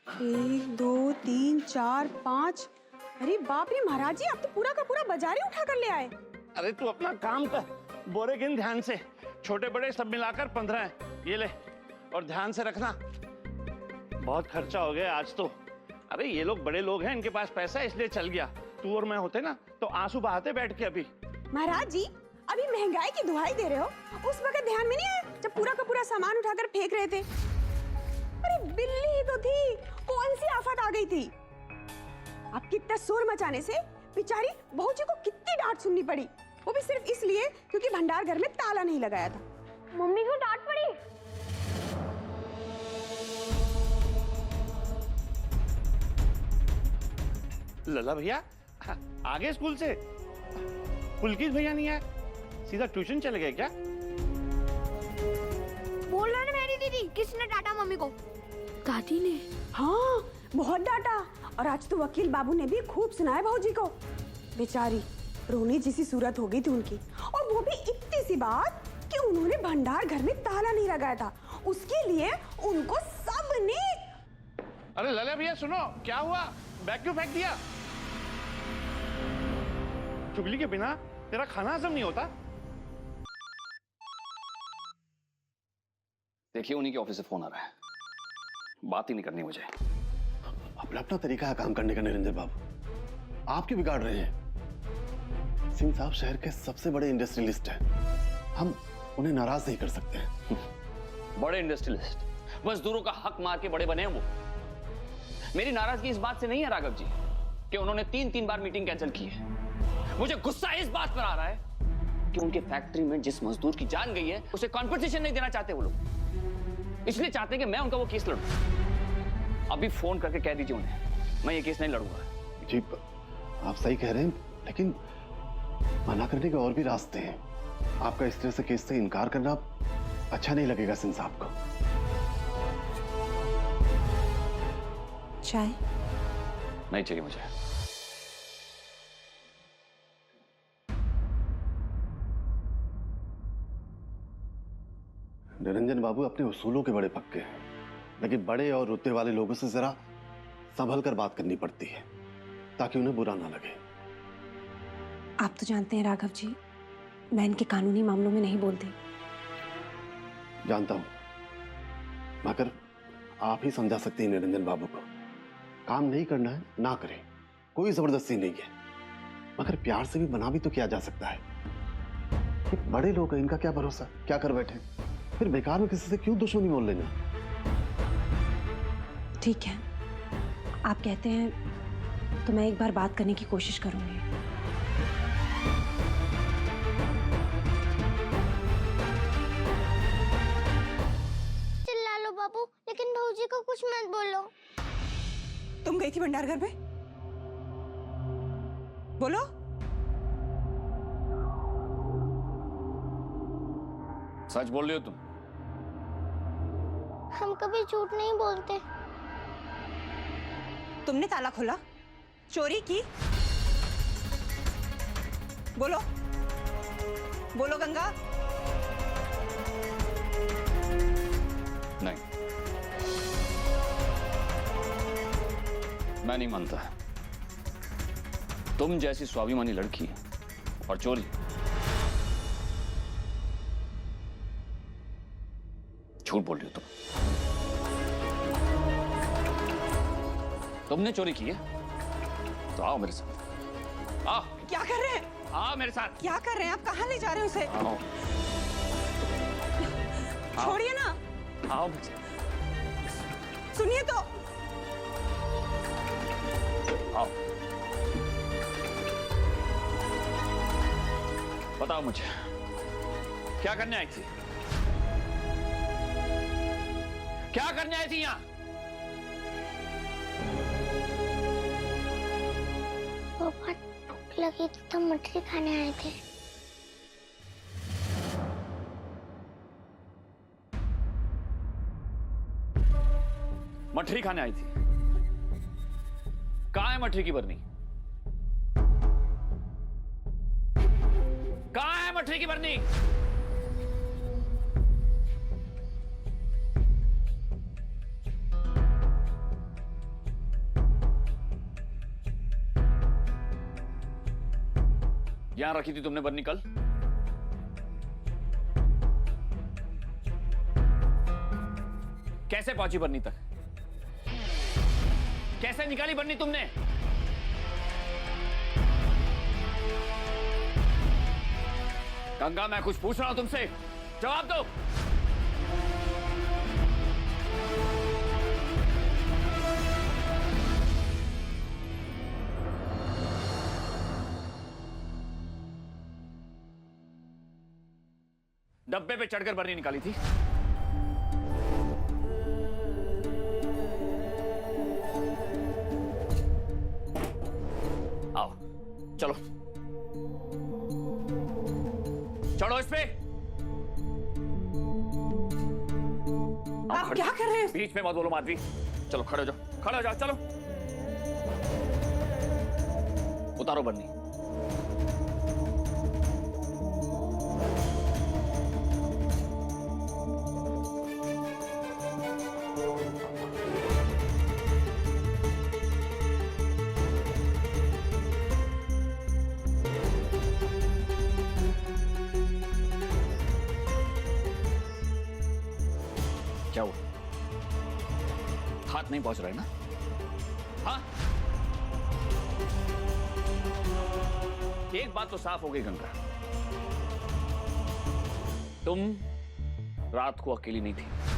1 2 3 4 5। अरे बाप रे महाराज जी, आप तो पूरा का पूरा बाजार ही उठा कर ले आए। अरे तू अपना काम कर, बोरे गिन ध्यान से। छोटे बड़े सब मिलाकर 15 है, ये ले। और ध्यान से रखना, बहुत खर्चा हो गया आज तो। अरे ये लोग बड़े लोग हैं, इनके पास पैसा है इसलिए चल गया। तू और मैं होते ना तो आंसू बहाते बैठ के अभी। महाराज जी, अभी महंगाई की दुहाई दे रहे हो, उस वक्त ध्यान में नहीं आया जब पूरा का पूरा सामान उठाकर फेंक रहे थे? अरे बिल्ली ही तो थी, कौन सी आफत आ गई थी? आपकी इतना शोर मचाने से बेचारी बहू जी को कितनी डांट सुननी पड़ी, वो भी सिर्फ इसलिए क्योंकि भंडार घर में ताला नहीं लगाया था। मम्मी को डांट पड़ी। लला भैया आगे स्कूल से? पुलकित भैया नहीं आए, सीधा ट्यूशन चले गए क्या? बोल रहा है मेरी दीदी, किसने डांटा मम्मी को? दादी ने। हाँ, बहुत डांटा। और आज तो वकील बाबू ने भी खूब सुनाया बहू जी को। बेचारी रोने जैसी सूरत हो गई थी उनकी, और वो भी इतनी सी बात कि उन्होंने भंडार घर में ताला नहीं लगाया था, उसके लिए उनको सबने। अरे लला भैया सुनो, क्या हुआ? बैग क्यों फेंक दिया? चुगली के बिना तेरा खाना हजम नहीं होता? देखिए उन्हीं के ऑफिस से फोन आ रहा है, बात ही नहीं करनी मुझे। अपना अपना तरीका है काम करने का निरंजन बाबू, आप क्यों बिगाड़ रहे हैं? सिंह साहब शहर के सबसे बड़े इंडस्ट्रियलिस्ट हैं, हम उन्हें नाराज नहीं कर सकते हैं। बड़े इंडस्ट्रियलिस्ट, मजदूरों का हक मार के बड़े बने हैं वो। मेरी नाराजगी इस बात से नहीं है राघव जी कि उन्होंने 3-3 बार मीटिंग कैंसिल की है। मुझे गुस्सा इस बात पर आ रहा है कि उनके फैक्ट्री में जिस मजदूर की जान गई है उसे कॉम्पिटिशन नहीं देना चाहते वो लोग, इसलिए चाहते हैं कि मैं उनका वो केस लड़ूं। अभी फोन करके कह दीजिए उन्हें मैं ये केस नहीं लड़ूंगा। जी आप सही कह रहे हैं, लेकिन मना करने के और भी रास्ते हैं। आपका इस तरह से केस से इनकार करना अच्छा नहीं लगेगा सिंह साहब को। चाय नहीं चाहिए मुझे। निरंजन बाबू अपने उसूलों के बड़े पक्के हैं, लेकिन बड़े और रुतबे वाले लोगों से जरा संभल कर बात करनी पड़ती है ताकि उन्हें बुरा ना लगे। आप तो जानते हैं राघव जी, मैं इनके कानूनी मामलों में नहीं बोलती। जानता हूं, मगर आप ही समझा सकते हैं निरंजन बाबू को। काम नहीं करना है ना करें, कोई जबरदस्ती नहीं है, मगर प्यार से भी मना भी तो किया जा सकता है। ये बड़े लोग हैं, इनका क्या भरोसा, क्या कर बैठे, फिर बेकार में किसी से क्यों दुश्मनी मोल लेना। ठीक है, आप कहते हैं तो मैं एक बार बात करने की कोशिश करूंगी। चिल्ला लो बाबू, लेकिन भौजी को कुछ मत बोलो। तुम गई थी भंडार घर में? बोलो। सच बोल रही हो तुम? हम कभी झूठ नहीं बोलते। तुमने ताला खोला, चोरी की? बोलो बोलो गंगा। नहीं, मैं नहीं मानता। तुम जैसी स्वाभिमानी लड़की और चोरी, झूठ बोल रही हो तुम। तुमने चोरी की है तो आओ मेरे साथ, आओ। क्या कर रहे हैं? आओ मेरे साथ। क्या कर रहे हैं आप? कहाँ ले जा रहे हैं उसे? आओ, छोड़िए ना। आओ मेरे साथ। सुनिए तो। आओ, बताओ मुझे क्या करने आई थी? क्या करने आई थी यहाँ? पापा भूख लगी थी तो मछली खाने आए थे। मठरी खाने आई थी? कहाँ है मठरी की बरनी? कहाँ है मठरी की बरनी? यहां रखी थी तुमने बन्नी कल? कैसे पहुंची बन्नी तक? कैसे निकाली बन्नी तुमने? गंगा, मैं कुछ पूछ रहा हूं तुमसे, जवाब दो। डब्बे पे चढ़कर बन्नी निकाली थी। आओ, चलो चढ़ो इस पे। आप क्या कर रहे हैं? बीच में मत बोलो माधवी। चलो खड़े हो जाओ, खड़े हो जाओ, चलो उतारो बन्नी। क्या हुआ? हाथ नहीं पहुंच रहा है ना? हाँ, एक बात तो साफ हो गई गंगा, तुम रात को अकेली नहीं थी।